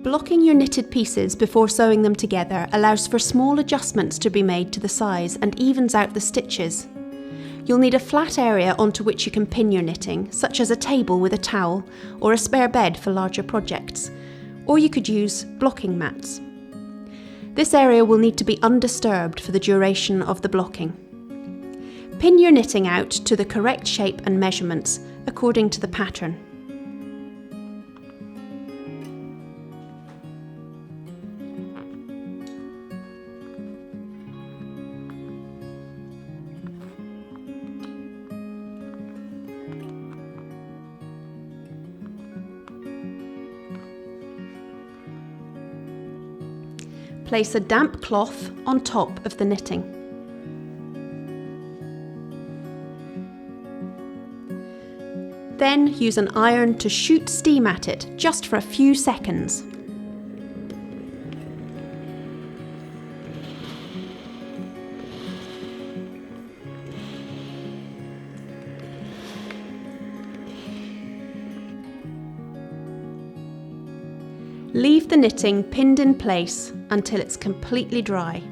Blocking your knitted pieces before sewing them together allows for small adjustments to be made to the size and evens out the stitches. You'll need a flat area onto which you can pin your knitting, such as a table with a towel or a spare bed for larger projects, or you could use blocking mats. This area will need to be undisturbed for the duration of the blocking. Pin your knitting out to the correct shape and measurements according to the pattern. Place a damp cloth on top of the knitting. Then use an iron to shoot steam at it, just for a few seconds. Leave the knitting pinned in place until it's completely dry.